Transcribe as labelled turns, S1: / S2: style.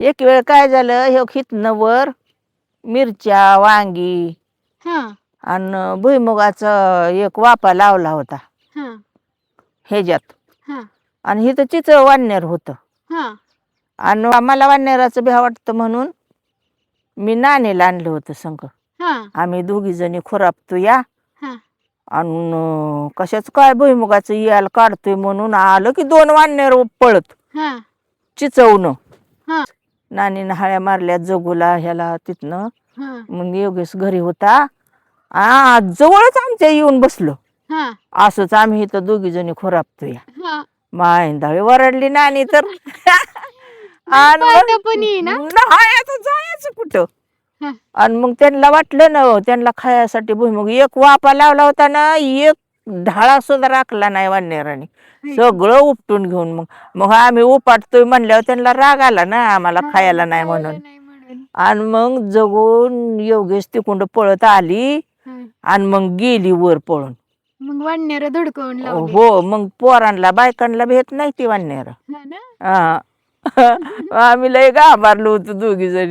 S1: एक वेळ काय झालं, हे हितनं वर मिरच्या, वांगी
S2: हा
S1: आणि भुईमुगाचा एक वापा लावला होता
S2: हा
S1: ह्याच्यात.
S2: हा
S1: आणि हिथं चिचं वाढण्यार होतं.
S2: हा
S1: आणि मला वाढण्याराचं भ्या वाटतं म्हणून मी नाणेला आणलं होतं संग.
S2: हा
S1: आम्ही दोघी जणी खुरापतो या
S2: हा
S1: आणि कशाच काय भुईमुगाचं याल काढतोय म्हणून आलं की 2 वाढण्यार पळत
S2: हा
S1: चिचवणं.
S2: हा
S1: नानीनं हाळ्या मारल्या जगूला ह्याला तिथनं.
S2: हा
S1: मग योगेश घरी होता. जवळच आमच्या येऊन बसलो.
S2: हा
S1: असंच आम्ही इथं दोघी जणी खुरापतोय.
S2: हा
S1: मायंदाळी वरडली नानी तर.
S2: नाही
S1: आणि
S2: पाहता पण ये ना.
S1: मग नाही आता जायचं कुठं.
S2: हा
S1: आणि मग त्यांना वाटलं ना त्यांना खायासाठी भुईमुग एक वापा लावला होता ना, एक ढाळा सुद्धा राखला नाही वाढण्याराने. सगळं उपटून घेऊन मग मग आम्ही उपाटतोय म्हणल्यावर त्यांना राग आला ना आम्हाला खायला नाही म्हणून.
S2: नाही म्हणून.
S1: आणि मग जगून योगेश तिकडं पळत आली
S2: हा.
S1: आणि मग गेली वर पळून.
S2: मग वाढण्याला धडकवून लावले.
S1: हो मग पोरांना बायकांना भेट नाही ती वाढण्यार.
S2: हा ना.
S1: हा आम्ही लय घाबरलो होतो दोघी जणी.